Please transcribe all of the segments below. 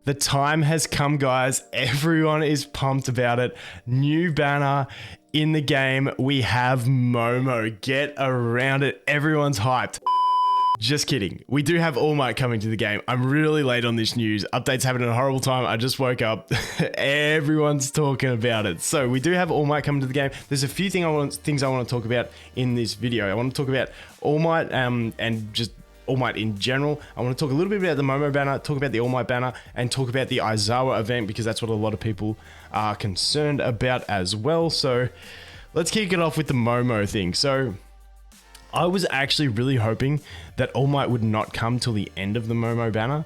The time has come, guys. Everyone is pumped about it. New banner in the game. We have Momo. Get around it. Everyone's hyped. Just kidding. We do have All Might coming to the game. I'm really late on this news. Update's happening at a horrible time. I just woke up. Everyone's talking about it. So we do have All Might coming to the game. There's a few things I want to talk about in this video. I want to talk about All Might and just All Might in general. I want to talk a little bit about the Momo banner, talk about the All Might banner, and talk about the Aizawa event because that's what a lot of people are concerned about as well. So let's kick it off with the Momo thing. So I was actually really hoping that All Might would not come till the end of the Momo banner.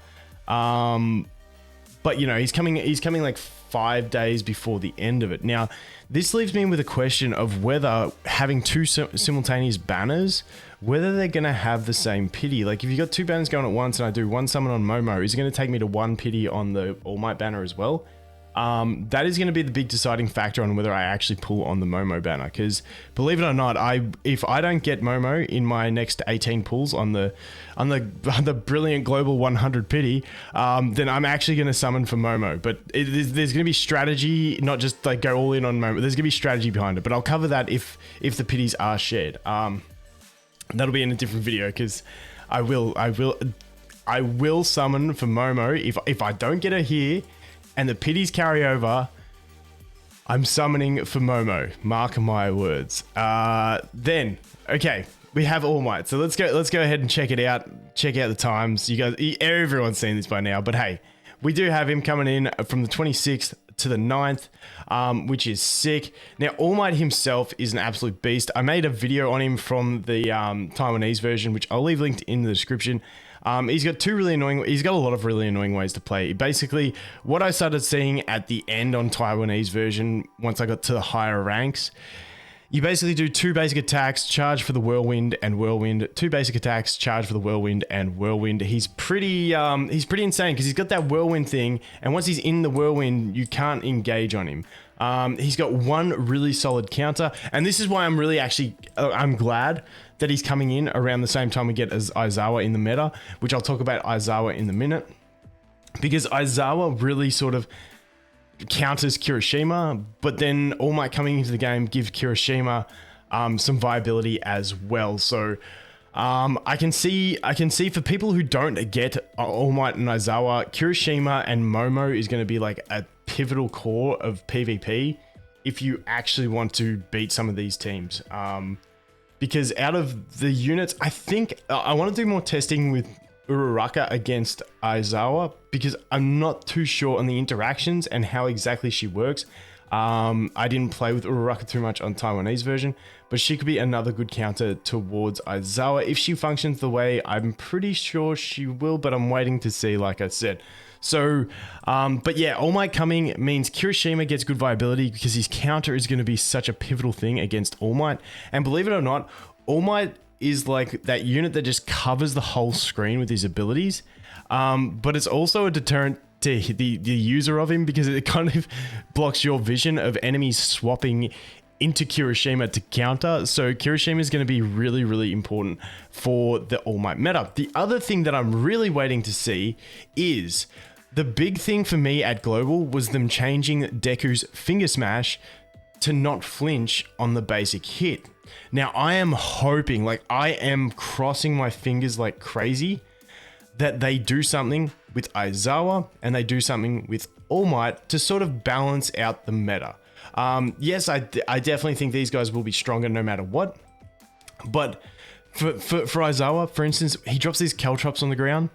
But you know, he's coming like 5 days before the end of it. Now, this leaves me with a question of whether having two simultaneous banners, whether they're going to have the same pity. Like if you got two banners going at once and I do one summon on Momo, is it going to take me to one pity on the All Might banner as well? That is going to be the big deciding factor on whether I actually pull on the Momo banner. Because believe it or not, if I don't get Momo in my next 18 pulls on the brilliant global 100 pity, then I'm actually going to summon for Momo. But there's going to be strategy, not just like go all in on Momo. There's going to be strategy behind it. But I'll cover that if the pities are shared. That'll be in a different video because I will summon for Momo if I don't get her here. And the pities carry over, I'm summoning for Momo. Mark my words. Then, okay, we have All Might. So let's go ahead and check it out. Check out the times. You guys, everyone's seen this by now. But hey, we do have him coming in from the 26th to the 9th, which is sick. Now, All Might himself is an absolute beast. I made a video on him from the Taiwanese version, which I'll leave linked in the description. He's got a lot of really annoying ways to play. Basically, what I started seeing at the end on Taiwanese version, once I got to the higher ranks, you basically do two basic attacks, charge for the whirlwind and whirlwind, two basic attacks, charge for the whirlwind and whirlwind. He's pretty insane because he's got that whirlwind thing, and once he's in the whirlwind, you can't engage on him. He's got one really solid counter, and this is why I'm glad that he's coming in around the same time we get as Aizawa in the meta, which I'll talk about Aizawa in a minute, because Aizawa really sort of counters Kirishima, but then All Might coming into the game gives Kirishima some viability as well. So I can see for people who don't get All Might and Aizawa, Kirishima and Momo is going to be like a pivotal core of PvP if you actually want to beat some of these teams. Because out of the units, I think I want to do more testing with Uraraka against Aizawa because I'm not too sure on the interactions and how exactly she works. I didn't play with Uraraka too much on Taiwanese version, but she could be another good counter towards Aizawa if she functions the way I'm pretty sure she will, but I'm waiting to see, like I said. So, but yeah, All Might coming means Kirishima gets good viability because his counter is going to be such a pivotal thing against All Might. And believe it or not, All Might is like that unit that just covers the whole screen with his abilities. But it's also a deterrent to the user of him because it kind of blocks your vision of enemies swapping into Kirishima to counter. So Kirishima is going to be really, really important for the All Might meta. The other thing that I'm really waiting to see is the big thing for me at Global was them changing Deku's Finger Smash to not flinch on the basic hit. Now I am hoping, like I am crossing my fingers like crazy, that they do something with Aizawa and they do something with All Might to sort of balance out the meta. Yes, I definitely think these guys will be stronger no matter what. But for Aizawa, for instance, he drops these Caltrops on the ground.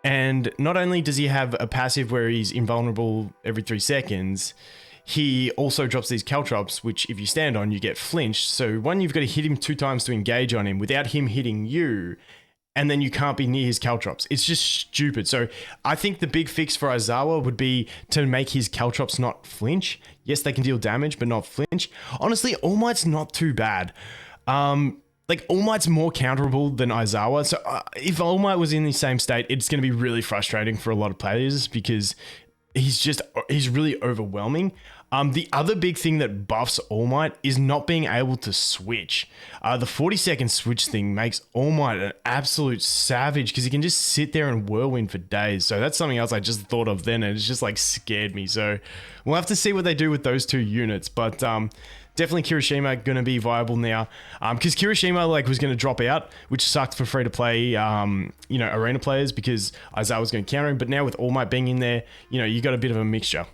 And not only does he have a passive where he's invulnerable every 3 seconds, he also drops these Caltrops, which if you stand on, you get flinched. So one, you've got to hit him 2 times to engage on him without him hitting you. And then you can't be near his Caltrops. It's just stupid. So I think the big fix for Aizawa would be to make his Caltrops not flinch. Yes, they can deal damage, but not flinch. Honestly, All Might's not too bad. Like All Might's more counterable than Aizawa. So if All Might was in the same state, it's going to be really frustrating for a lot of players because he's really overwhelming. The other big thing that buffs All Might is not being able to switch. The 40-second switch thing makes All Might an absolute savage because he can just sit there and whirlwind for days. So that's something else I just thought of then, and it's just like scared me. So we'll have to see what they do with those two units, but definitely Kirishima going to be viable now, because Kirishima like was going to drop out, which sucked for free to play, arena players because Aizawa was going to counter him. But now with All Might being in there, you got a bit of a mixture.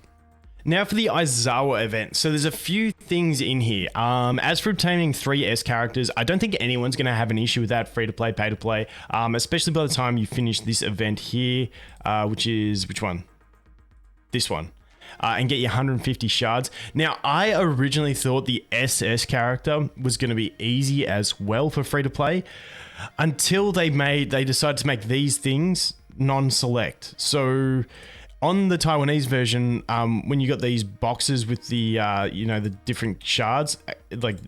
Now for the Aizawa event. So there's a few things in here. As for obtaining 3 S characters, I don't think anyone's going to have an issue with that free to play, pay to play, especially by the time you finish this event here, which one? This one. And get your 150 shards. Now, I originally thought the SS character was going to be easy as well for free to play until they decided to make these things non-select. So on the Taiwanese version, when you got these boxes with the the different shards, like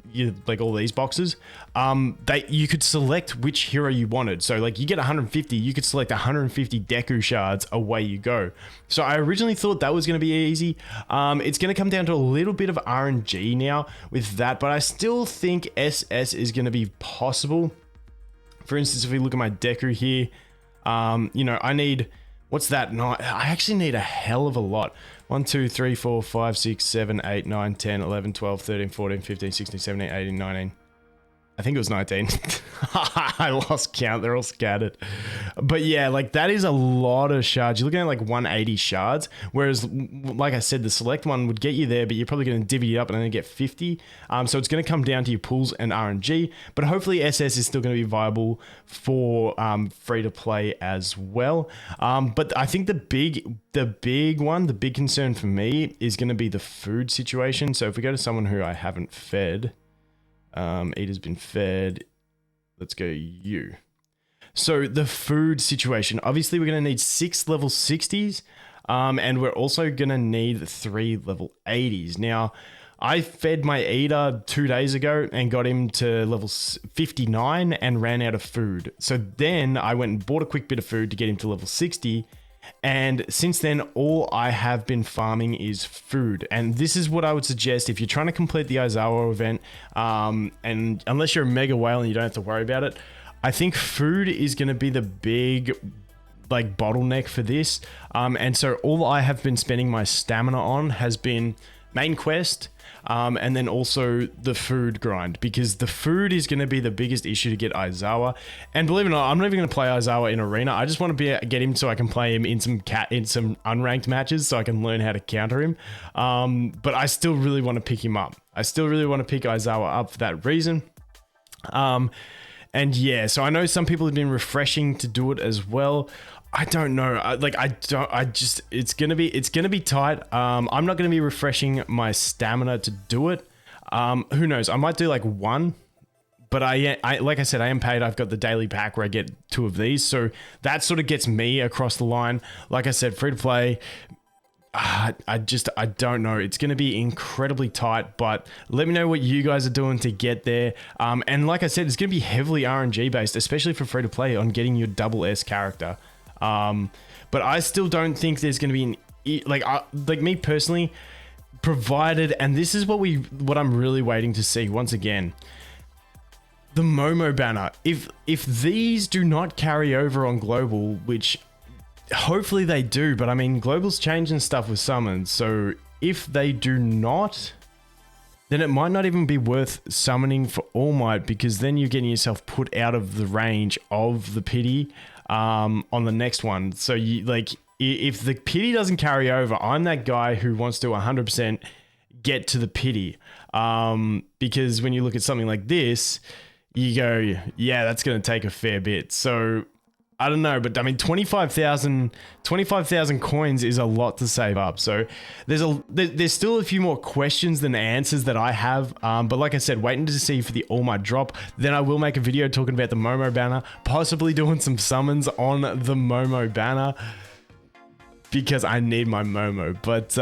all these boxes, you could select which hero you wanted. So like you get 150, you could select 150 Deku shards, away you go. So I originally thought that was going to be easy. It's going to come down to a little bit of RNG now with that, but I still think SS is going to be possible. For instance, if we look at my Deku here, I need... What's that? No, I actually need a hell of a lot. 1, 2, 3, 4, 5, 6, 7, 8, 9, 10, 11, 12, 13, 14, 15, 16, 17, 18, 19. I think it was 19. I lost count. They're all scattered. But yeah, like that is a lot of shards. You're looking at like 180 shards. Whereas, like I said, the select one would get you there, but you're probably going to divvy it up and then get 50. So it's going to come down to your pools and RNG. But hopefully SS is still going to be viable for free to play as well. But I think the big concern for me is going to be the food situation. So if we go to someone who I haven't fed... Eater's been fed. Let's go you. So the food situation, obviously we're going to need 6 level 60s, and we're also going to need 3 level 80s. Now, I fed my Eater 2 days ago and got him to level 59 and ran out of food. So then I went and bought a quick bit of food to get him to level 60. And since then, all I have been farming is food. And this is what I would suggest if you're trying to complete the Aizawa event, and unless you're a mega whale and you don't have to worry about it, I think food is going to be the big bottleneck for this. And so all I have been spending my stamina on has been main quest, and then also the food grind, because the food is going to be the biggest issue to get Aizawa. And believe it or not, I'm not even going to play Aizawa in arena. I just want to get him so I can play him in some unranked matches so I can learn how to counter him. But I still really want to pick him up. I still really want to pick Aizawa up for that reason. And yeah, so I know some people have been refreshing to do it as well. I don't know. It's gonna be tight. I'm not gonna be refreshing my stamina to do it. Who knows? I might do like 1, but I like I said, I am paid. I've got the daily pack where I get 2 of these, so that sort of gets me across the line. Like I said, free to play. I don't know. It's going to be incredibly tight, but let me know what you guys are doing to get there. And like I said, it's going to be heavily RNG based, especially for free to play, on getting your double S character. But I still don't think there's going to be like me personally, provided, and this is what I'm really waiting to see once again. The Momo banner. If these do not carry over on global, which hopefully they do, but I mean, global's changing stuff with summons, so if they do not, then it might not even be worth summoning for All Might, because then you're getting yourself put out of the range of the pity on the next one. So you if the pity doesn't carry over, I'm that guy who wants to 100% get to the pity, because when you look at something like this, you go, yeah, that's going to take a fair bit. So I don't know, but I mean, 25,000 coins is a lot to save up. So there's still a few more questions than answers that I have. But like I said, waiting to see for the All Might drop. Then I will make a video talking about the Momo banner, possibly doing some summons on the Momo banner. because I need my Momo. But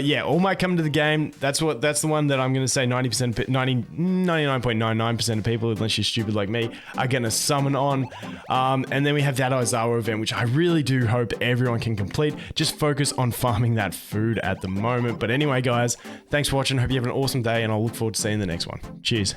yeah, All Might come to the game. That's the one that I'm gonna say 99.99% of people, unless you're stupid like me, are gonna summon on. And then we have that Aizawa event, which I really do hope everyone can complete. Just focus on farming that food at the moment. But anyway, guys, thanks for watching. Hope you have an awesome day, and I'll look forward to seeing the next one. Cheers.